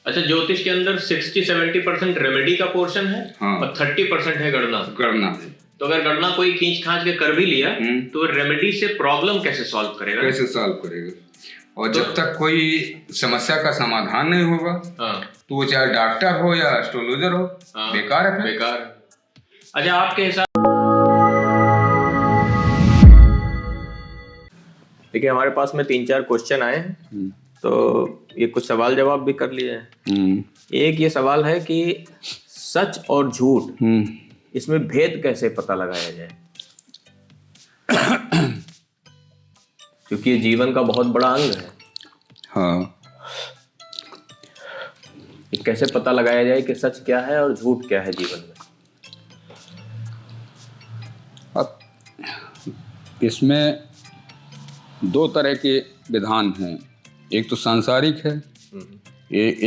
अच्छा, ज्योतिष के अंदर 60-70% रेमेडी का पोर्शन है। हाँ। और 30% है गणना। गणना। तो अगर गणना कोई खींच खांच के कर भी लिया तो रेमेडी से प्रॉब्लम कैसे सॉल्व करेगा? कैसे सॉल्व करेगा? और जब तक कोई समस्या का समाधान नहीं होगा तो वो चाहे डॉक्टर हो या एस्ट्रोलॉजर हो, बेकार है। बेकार। अच्छा, आपके हिसाब देखिए, हमारे पास में 3-4 क्वेश्चन आए हैं, तो ये कुछ सवाल जवाब भी कर लिए हैं। एक ये सवाल है कि सच और झूठ, इसमें भेद कैसे पता लगाया जाए? क्योंकि ये जीवन का बहुत बड़ा अंग है। हाँ। ये कैसे पता लगाया जाए कि सच क्या है और झूठ क्या है जीवन में? अब इसमें 2 तरह के विधान हैं। एक तो सांसारिक है,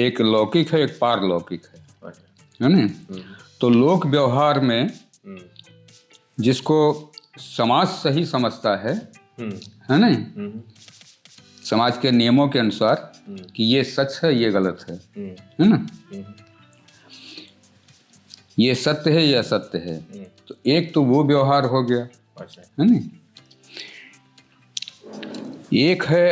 एक लौकिक है, एक पारलौकिक है ना? तो लोक व्यवहार में जिसको समाज सही समझता है ना, समाज के नियमों के अनुसार कि ये सच है, ये गलत है ना, ये सत्य है, ये असत्य है। तो एक तो वो व्यवहार हो गया, है ना। एक है,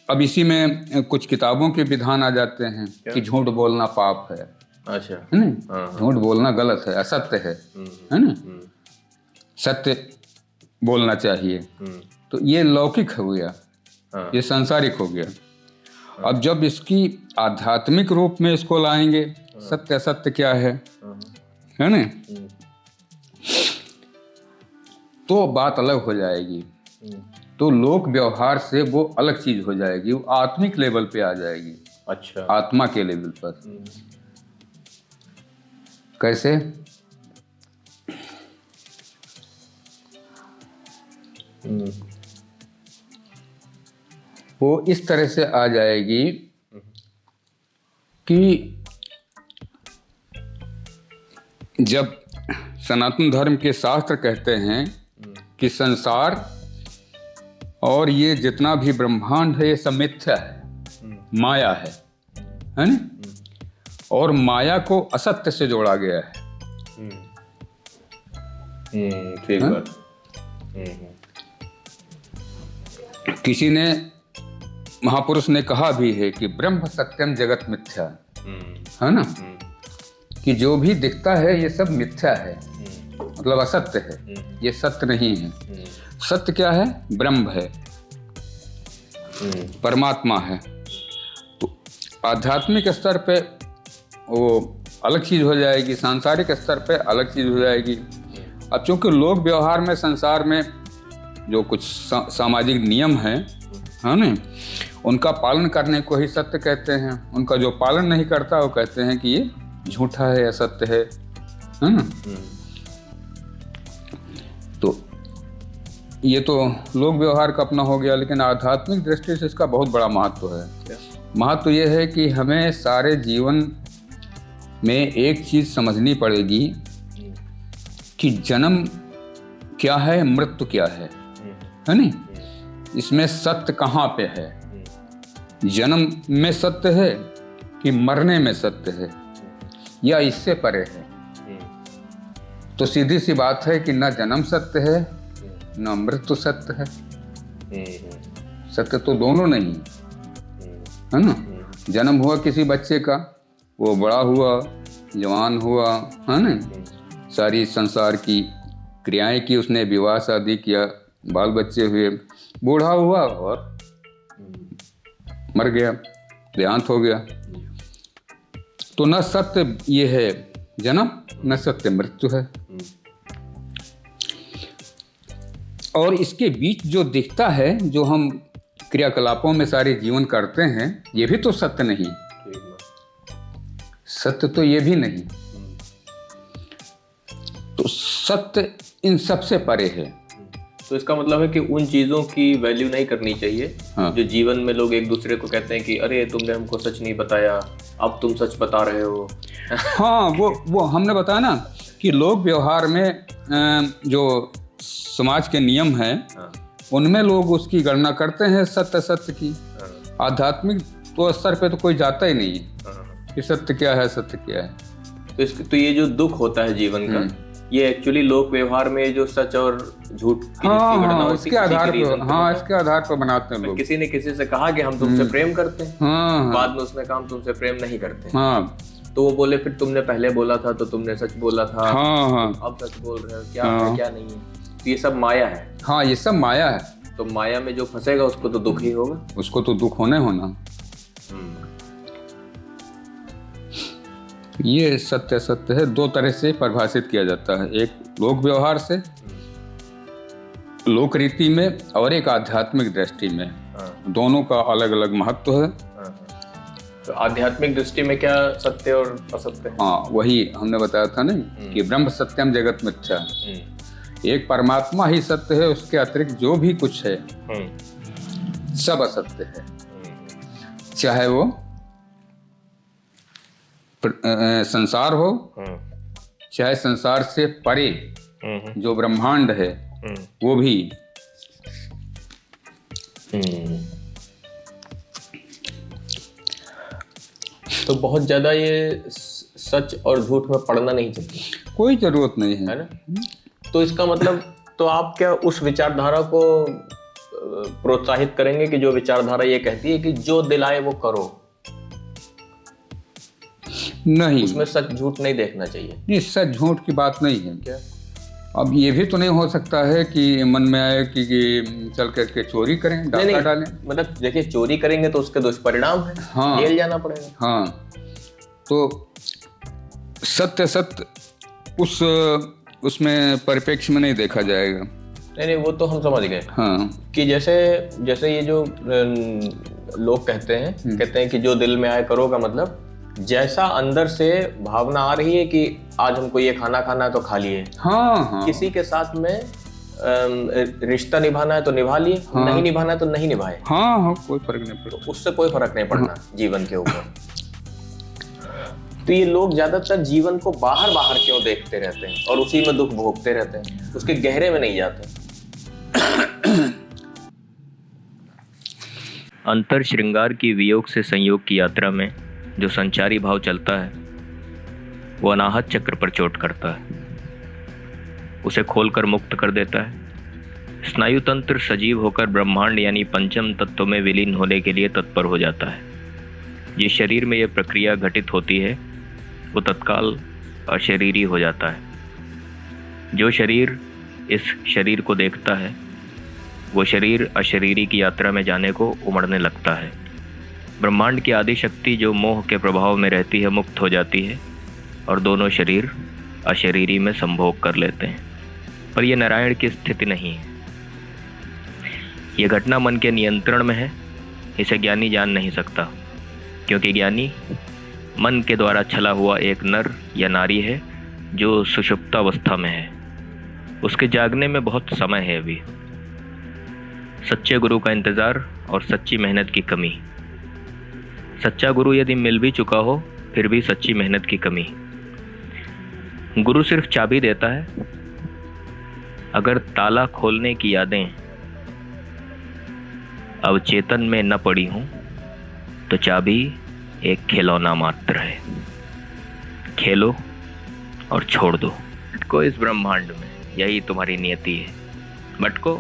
अब इसी में कुछ किताबों के विधान आ जाते हैं कि झूठ बोलना पाप है। अच्छा, है ना, झूठ बोलना गलत है, असत्य है ना, सत्य बोलना चाहिए। तो ये लौकिक हो गया, ये सांसारिक हो गया। अब जब इसकी आध्यात्मिक रूप में इसको लाएंगे, सत्य असत्य क्या है ना, तो बात अलग हो जाएगी। तो लोक व्यवहार से वो अलग चीज हो जाएगी, वो आत्मिक लेवल पे आ जाएगी। अच्छा, आत्मा के लेवल पर। कैसे? वो इस तरह से आ जाएगी कि जब सनातन धर्म के शास्त्र कहते हैं कि संसार और ये जितना भी ब्रह्मांड है ये सब मिथ्या है, माया है ना, और माया को असत्य से जोड़ा गया है। ठीक बात। किसी ने, महापुरुष ने कहा भी है कि ब्रह्म सत्यम जगत मिथ्या, है ना, कि जो भी दिखता है ये सब मिथ्या है, मतलब असत्य है, ये सत्य नहीं है। सत्य क्या है? ब्रह्म है, परमात्मा है। तो आध्यात्मिक स्तर पे वो अलग चीज हो जाएगी, सांसारिक स्तर पे अलग चीज हो जाएगी। अब चूंकि लोक व्यवहार में, संसार में जो कुछ सामाजिक नियम हैं, है ना, उनका पालन करने को ही सत्य कहते हैं। उनका जो पालन नहीं करता वो कहते हैं कि ये झूठा है, असत्य है ना। तो ये तो लोक व्यवहार का अपना हो गया, लेकिन आध्यात्मिक दृष्टि से इसका बहुत बड़ा महत्व है। महत्व ये है कि हमें सारे जीवन में एक चीज समझनी पड़ेगी कि जन्म क्या है, मृत्यु क्या है ना। इसमें सत्य कहाँ पे है? जन्म में सत्य है कि मरने में सत्य है, या इससे परे है? तो सीधी सी बात है कि न जन्म सत्य है न मृत्यु सत्य है। सत्य तो दोनों नहीं है ना। जन्म हुआ किसी बच्चे का, वो बड़ा हुआ, जवान हुआ, है ना, सारी संसार की क्रियाएं की उसने, विवाह शादी किया, बाल बच्चे हुए, बूढ़ा हुआ और मर गया, देहांत हो गया। तो न सत्य ये है जन्म, न सत्य मृत्यु है। और इसके बीच जो दिखता है, जो हम क्रियाकलापों में सारे जीवन करते हैं, ये भी तो सत्य नहीं। सत्य तो ये भी नहीं। तो सत्य इन सबसे परे है। तो इसका मतलब है कि उन चीजों की वैल्यू नहीं करनी चाहिए। हाँ। जो जीवन में लोग एक दूसरे को कहते हैं कि अरे तुमने हमको सच नहीं बताया, अब तुम सच बता रहे हो। हाँ, वो हमने बताया ना कि लोक व्यवहार में जो समाज के नियम हैं, हाँ, उनमें लोग उसकी गणना करते हैं सत्य सत्य की। हाँ। आध्यात्मिक तो स्तर पे तो कोई जाता ही नहीं है कि सत्य क्या है, सत्य क्या है। तो ये जो दुख होता है जीवन का, ये एक्चुअली लोक व्यवहार में जो सच और झूठ की जिसकी घटना होती है, इसके आधार पर, इसके आधार पर बनाते हैं लोग। किसी ने किसी से कहा कि हम तुमसे प्रेम करते हैं, बाद में उसने कहा हम तुमसे प्रेम नहीं करते, तो वो बोले फिर तुमने पहले बोला था तो तुमने सच बोला था, अब सच बोल रहे हो, क्या है क्या नहीं है। तो ये सब माया है। हाँ, ये सब माया है। तो माया में जो फंसेगा उसको तो दुख ही होगा, उसको तो दुख होना होना। ये सत्य सत्य है, दो तरह से परिभाषित किया जाता है, एक लोक व्यवहार से, लोक रीति में, और एक आध्यात्मिक दृष्टि में। दोनों का अलग अलग महत्व है। तो आध्यात्मिक दृष्टि में क्या सत्य और असत्य है? हाँ, वही हमने बताया था ना कि ब्रह्म सत्यम जगत मिथ्या। एक परमात्मा ही सत्य है, उसके अतिरिक्त जो भी कुछ है सब असत्य है। चाहे वो संसार हो, चाहे संसार से परे जो ब्रह्मांड है वो भी। तो बहुत ज्यादा ये सच और झूठ में पड़ना नहीं चाहिए, कोई जरूरत नहीं है ना। तो इसका मतलब, तो आप क्या उस विचारधारा को प्रोत्साहित करेंगे कि जो विचारधारा ये कहती है कि जो दिलाए वो करो? नहीं, उसमें सच झूठ नहीं देखना चाहिए। नहीं, सच झूठ की बात नहीं है। क्या अब ये भी तो नहीं हो सकता है कि मन में आए कि चल करके चोरी करें, डाका डालें। मतलब देखिए, चोरी करेंगे तो उसके दुष्परिणाम है, जेल जाना पड़ेगा। हाँ, तो सत्य सत्य उसमें परिप्रेक्ष्य में नहीं देखा जाएगा। नहीं, वो तो हम समझ गए। हाँ, कि जैसे ये जो लोग कहते हैं कि जो दिल में आए करो, का मतलब जैसा अंदर से भावना आ रही है कि आज हमको ये खाना है तो खा लिए। हाँ। किसी के साथ में रिश्ता निभाना है तो निभा लिए, नहीं निभाना है तो नहीं निभाए। हाँ, कोई फर्क नहीं पड़ता, उससे कोई फर्क नहीं पड़ना जीवन के ऊपर। तो ये लोग ज्यादातर जीवन को बाहर क्यों देखते रहते हैं और उसी में दुख भोगते रहते हैं, उसके गहरे में नहीं जाते। अंतर श्रृंगार की वियोग से संयोग की यात्रा में जो संचारी भाव चलता है वो अनाहत चक्र पर चोट करता है, उसे खोलकर मुक्त कर देता है। स्नायु तंत्र सजीव होकर ब्रह्मांड यानी पंचम तत्व में विलीन होने के लिए तत्पर हो जाता है। जिस शरीर में यह प्रक्रिया घटित होती है वो तत्काल अशरीरी हो जाता है। जो शरीर इस शरीर को देखता है वो शरीर अशरीरी की यात्रा में जाने को उमड़ने लगता है। ब्रह्मांड की आदि शक्ति जो मोह के प्रभाव में रहती है मुक्त हो जाती है और दोनों शरीर अशरीरी में संभोग कर लेते हैं। पर यह नारायण की स्थिति नहीं है। यह घटना मन के नियंत्रण में है। इसे ज्ञानी जान नहीं सकता, क्योंकि ज्ञानी मन के द्वारा छला हुआ एक नर या नारी है जो सुषुप्तावस्था में है। उसके जागने में बहुत समय है अभी। सच्चे गुरु का इंतजार और सच्ची मेहनत की कमी। सच्चा गुरु यदि मिल भी चुका हो फिर भी सच्ची मेहनत की कमी। गुरु सिर्फ चाबी देता है, अगर ताला खोलने की यादें अब चेतन में न पड़ी हों तो चाबी एक खिलौना मात्र है। खेलो और छोड़ दो। भटको इस ब्रह्मांड में, यही तुम्हारी नियति है। भटको